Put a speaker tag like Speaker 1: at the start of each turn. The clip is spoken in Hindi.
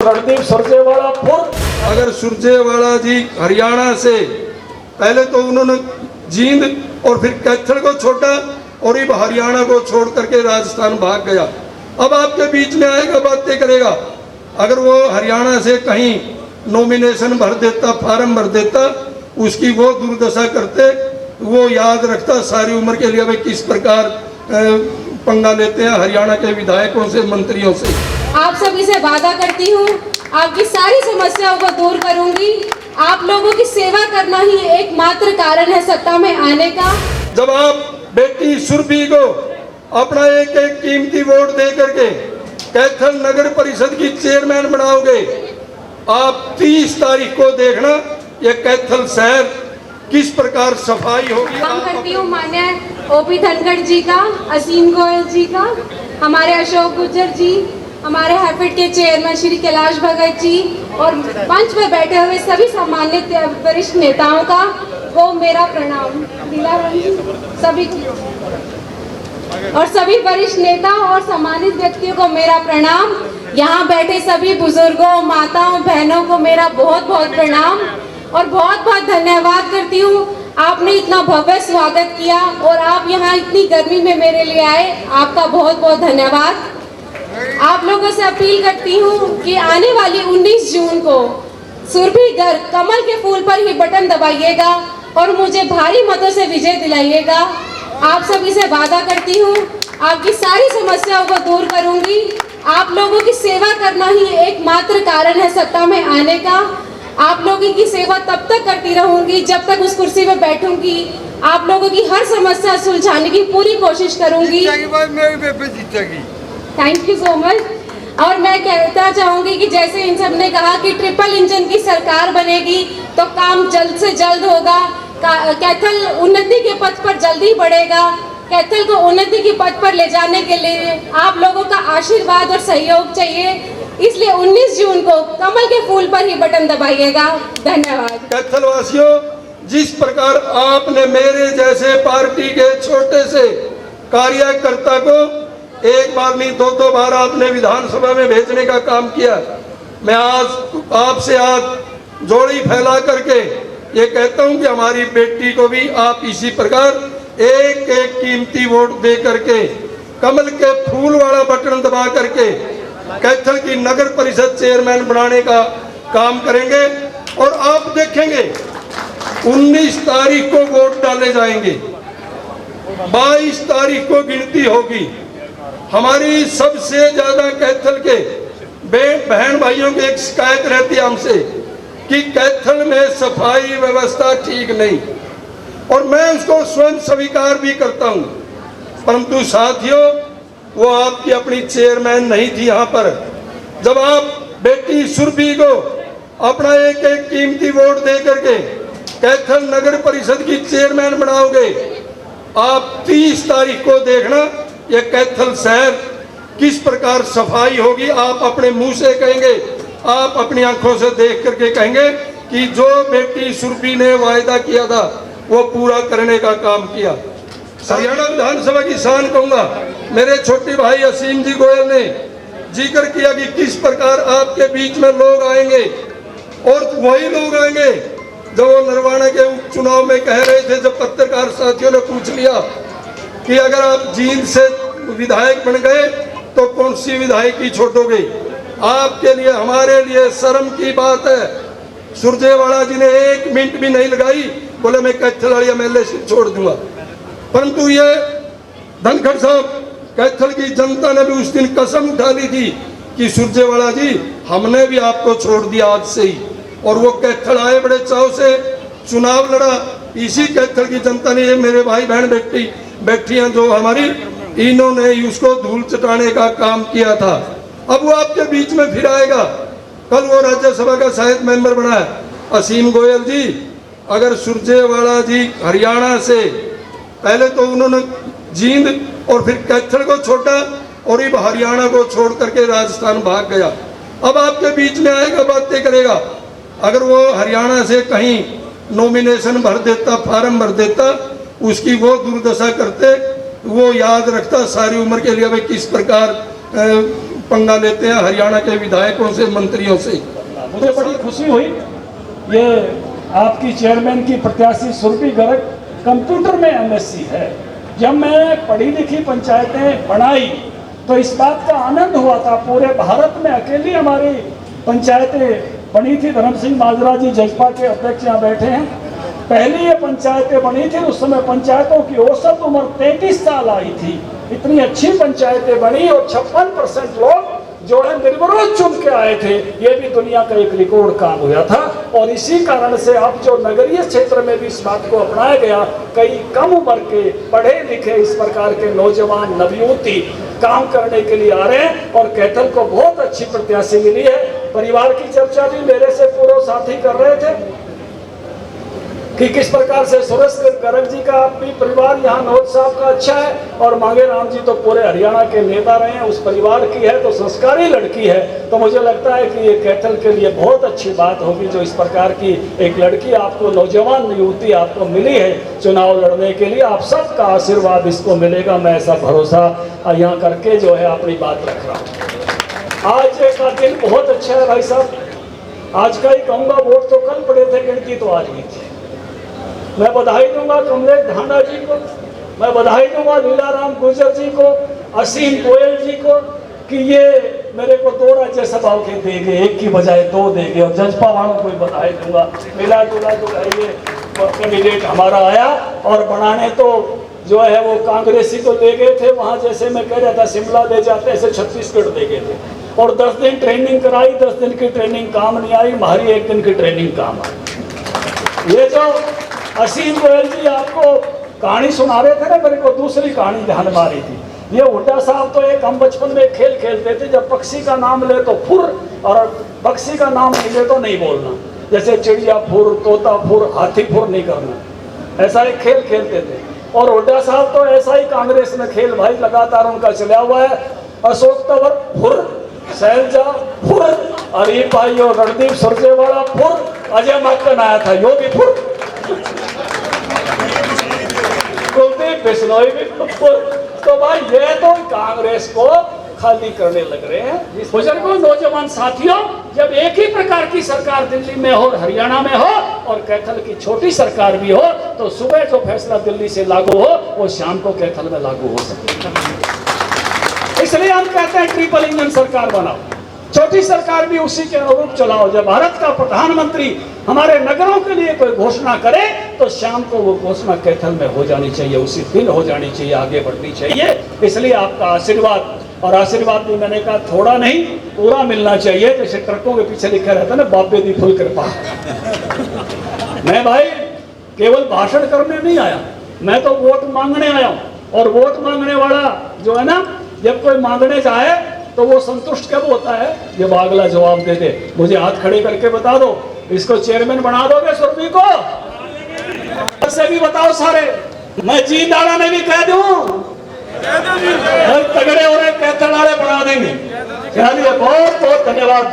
Speaker 1: रणदीप सुरजेवाला
Speaker 2: अगर सुरजेवाला जी हरियाणा से पहले तो उन्होंने जींद और फिर कैथल को छोड़ा और अब हरियाणा को छोड़ करके राजस्थान भाग गया। अब आपके बीच में आएगा, बातें करेगा। अगर वो हरियाणा से कहीं नॉमिनेशन भर देता, फार्म भर देता, उसकी वो दुर्दशा करते, वो याद रखता सारी उम्र के लिए भाई किस प्रकार पंगा लेते हैं हरियाणा के विधायकों से, मंत्रियों से।
Speaker 3: आप सभी से वादा करती हूँ आपकी सारी समस्याओं को दूर करूंगी। आप लोगों की सेवा करना ही एकमात्र कारण है सत्ता में आने का।
Speaker 2: जब आप बेटी सुरभि को अपना एक एक कीमती वोट दे करके कैथल नगर परिषद की चेयरमैन बनाओगे, आप 30 तारीख को देखना ये कैथल शहर किस प्रकार सफाई होगी।
Speaker 3: काम करती हूँ मान्य ओपी धनखड़ जी का, असीम गोयल जी का, हमारे अशोक गुर्जर जी, हमारे हैफेड के चेयरमैन श्री कैलाश भगत जी और मंच पर बैठे हुए सभी सम्मानित वरिष्ठ नेताओं का वो मेरा प्रणाम। सभी और सभी वरिष्ठ नेता और सम्मानित व्यक्तियों को मेरा प्रणाम। यहाँ बैठे सभी बुजुर्गों, माताओं, बहनों को मेरा बहुत बहुत प्रणाम और बहुत बहुत धन्यवाद करती हूँ। आपने इतना भव्य स्वागत किया और आप यहाँ इतनी गर्मी में मेरे लिए आए, आपका बहुत बहुत धन्यवाद। आप लोगों से अपील करती हूँ कि आने वाली 19 जून को सुरभि गर्ग कमल के फूल पर ही बटन दबाइएगा और मुझे भारी मतों से विजय दिलाइएगा। आप सभी से वादा करती हूँ आपकी सारी समस्याओं को दूर करूंगी। आप लोगों की सेवा करना ही एकमात्र कारण है सत्ता में आने का। आप लोगों की सेवा तब तक करती रहूंगी जब तक उस कुर्सी पर बैठूंगी। आप लोगों की हर समस्या सुलझाने की पूरी कोशिश करूंगी। Thank you so much. और मैं कहना चाहूंगी कि जैसे इन सब ने कहा कि ट्रिपल इंजन की सरकार बनेगी तो काम जल्द से जल्द होगा। कैथल उन्नति के पथ पर जल्दी बढ़ेगा। कैथल को उन्नति के पथ पर ले जाने के लिए आप लोगों का आशीर्वाद और सहयोग चाहिए, इसलिए 19 जून को कमल के फूल पर ही बटन दबाइएगा। धन्यवाद।
Speaker 2: कैथल वासियों, जिस प्रकार आपने मेरे जैसे पार्टी के छोटे से कार्यकर्ता को एक बार नहीं 2-2 बार आपने विधानसभा में भेजने का काम किया, मैं आज आपसे आज जोड़ी फैला करके ये कहता हूं कि हमारी बेटी को भी आप इसी प्रकार एक एक कीमती वोट दे करके कमल के फूल वाला बटन दबा करके कैथल की नगर परिषद चेयरमैन बनाने का काम करेंगे। और आप देखेंगे 19 तारीख को वोट डाले जाएंगे, 22 तारीख को गिनती होगी। हमारी सबसे ज्यादा कैथल के बहन भाइयों की एक शिकायत रहती है हमसे कि कैथल में सफाई व्यवस्था ठीक नहीं, और मैं उसको स्वयं स्वीकार भी करता हूं। परंतु साथियों, वो आपकी अपनी चेयरमैन नहीं थी यहाँ पर। जब आप बेटी सुरभि को अपना एक एक कीमती वोट दे करके कैथल नगर परिषद की चेयरमैन बनाओगे, आप 30 तारीख को देखना ये कैथल शहर किस प्रकार सफाई होगी। आप अपने मुंह से कहेंगे, आप अपनी आंखों से देख करके कहेंगे कि जो बेटी सुरभि ने वायदा किया था वो पूरा करने का काम किया। हरियाणा विधानसभा की शान कहूंगा, मेरे छोटे भाई असीम जी गोयल ने जिक्र किया कि किस प्रकार आपके बीच में लोग आएंगे, और वही लोग आएंगे जब वो नरवाना के उपचुनाव में कह रहे थे, जब पत्रकार साथियों ने पूछ लिया कि अगर आप जींद से विधायक बन गए तो कौन सी विधायकी छोड़ोगे। आपके लिए, हमारे लिए शर्म की बात है। सुरजेवाला जी ने 1 मिनट भी नहीं लगाई, बोले मैं कैथल वाली एमएलए छोड़ दूंगा। परंतु ये धनखड़ साहब, कैथल की जनता ने भी उस दिन कसम उठा ली थी कि सुरजेवाला जी हमने भी आपको छोड़ दिया आज से ही, और वो कैथल आए बड़े चाव से, चुनाव लड़ा। इसी कैथल की जनता ने, ये मेरे भाई बहन बैठी हैं जो हमारी, इन्होंने उसको धूल चटाने का काम किया था। अब वो आपके बीच में फिर आएगा। कल वो राज्यसभा का शायद मेंबर बना है असीम गोयल जी। अगर सुरजेवाला जी हरियाणा से पहले तो उन्होंने जींद और फिर कैथल को छोड़ा और अब हरियाणा को छोड़ करके राजस्थान भाग गया। अब आपके बीच में आएगा, बातें करेगा। अगर वो हरियाणा से कहीं नॉमिनेशन भर देता, फार्म भर देता, उसकी वो दुर्दशा करते, वो याद रखता सारी उम्र के लिए भाई किस प्रकार पंगा लेते हैं हरियाणा के विधायकों से, मंत्रियों से।
Speaker 1: मुझे बड़ी खुशी हुई, ये आपकी चेयरमैन की प्रत्याशी सुरभि गर्ग कंप्यूटर में एमएससी है। जब मैं पढ़ी लिखी पंचायतें बनाई तो इस बात का आनंद हुआ था, पूरे भारत में अकेली हमारी पंचायतें बनी थी। धर्म सिंह माजरा जी जजपा के अध्यक्ष यहाँ बैठे हैं, पहली ये पंचायतें बनी थी। उस समय पंचायतों की औसत उम्र 33 साल आई थी। इतनी अच्छी पंचायतें बनी और 56% लोग जो है निर्विरोध चुन के आए थे। ये भी दुनिया का एक रिकॉर्ड काम हुआ था। और इसी कारण से अब जो नगरीय क्षेत्र में भी इस बात को अपनाया गया, कई कम उम्र के पढ़े लिखे इस प्रकार के नौजवान नवयुवती काम करने के लिए आ रहे हैं और कैथल को बहुत अच्छी प्रत्याशी मिली है। परिवार की चर्चा भी मेरे से पूर्व साथी कर रहे थे कि किस प्रकार से सुरेश गर्ग जी का भी परिवार यहाँ नौज साहब का अच्छा है और मांगे राम जी तो पूरे हरियाणा के नेता रहे हैं, उस परिवार की है तो संस्कारी लड़की है। तो मुझे लगता है कि ये कैथल के लिए बहुत अच्छी बात होगी जो इस प्रकार की एक लड़की आपको, नौजवान युवती आपको मिली है चुनाव लड़ने के लिए। आप सबका आशीर्वाद इसको मिलेगा, मैं ऐसा भरोसा यहाँ करके जो है अपनी बात रख रहा हूँ। आज का दिन बहुत अच्छा है भाई साहब। आज का ही कहूँगा, वोट तो कल पड़े थे, गिनती तो आज ही थी। मैं बधाई दूंगा कमलेश ढांडा जी को, मैं बधाई दूंगा लीलाराम गुर्जर जी को, असीम गोयल जी को कि ये मेरे को 2 राज्यसभा के देंगे, 1 की बजाय 2 देंगे। और जजपा वालों को भी बधाई दूंगा, मिला जुला जो है ये कैंडिडेट हमारा आया। और बनाने तो जो है वो कांग्रेसी को दे गए थे, वहाँ जैसे मैं कह रहा था शिमला ले जाते ऐसे छत्तीसगढ़ दे गए थे। और 10 दिन ट्रेनिंग कराई, 10 दिन की ट्रेनिंग काम नहीं आई, हमारी 1 दिन की ट्रेनिंग काम आई। ये जो असीम गोयल जी आपको कहानी सुना रहे थे ना, मेरे को दूसरी कहानी ध्यान में आ रही थी। ये हुड्डा साहब तो एक हम बचपन में खेल खेलते थे, जब पक्षी का नाम ले तो फुर और पक्षी का नाम नहीं ले तो नहीं बोलना। जैसे चिड़िया फुर, तोता फुर, हाथी फुर नहीं करना, ऐसा एक खेल खेलते थे। और हुड्डा साहब तो ऐसा ही कांग्रेस में खेल भाई लगातार उनका चला हुआ है। अशोक तंवर फुर, शैलजा फुर, अरीफ भाई और रणदीप सुरजेवाला फुर, अजय माकन आया था यो भी फुर, कुलदीप बिश्नोई भी फुर। तो भाई ये तो कांग्रेस को खाली करने लग रहे हैं। बुजुर्गों, नौजवान साथियों, जब एक ही प्रकार की सरकार दिल्ली में हो, हरियाणा में हो और कैथल की छोटी सरकार भी हो, तो सुबह जो फैसला दिल्ली से लागू हो वो शाम को कैथल में लागू हो सकता है। इसलिए हम कहते हैं ट्रिपल इंजन सरकार बनाओ, छोटी सरकार भी उसी के अनुरूप चलाओ। जब भारत का प्रधानमंत्री हमारे नगरों के लिए कोई घोषणा करे तो शाम को वो घोषणा कैथल में हो जानी चाहिए, उसी दिन हो जानी चाहिए, आगे बढ़नी चाहिए। इसलिए आपका आशीर्वाद, और आशीर्वाद भी मैंने कहा थोड़ा नहीं पूरा मिलना चाहिए। जैसे ट्रकों के पीछे लिखा रहता है ना, बाबे दी फुल कृपा। मैं भाई केवल भाषण करने नहीं आया, मैं तो वोट मांगने आया हूँ। और वोट मांगने वाला जो है ना, जब कोई मांगने जाए तो वो संतुष्ट कब होता है जब अगला जवाब दे दे। मुझे हाथ खड़े करके बता दो, इसको चेयरमैन बना दोगे सुरभि को? से भी बताओ सारे, मैं जी दाड़ा में भी कह दूं, तगड़े हो रहे कैथल वाले बना देंगे। चलिए बहुत बहुत धन्यवाद।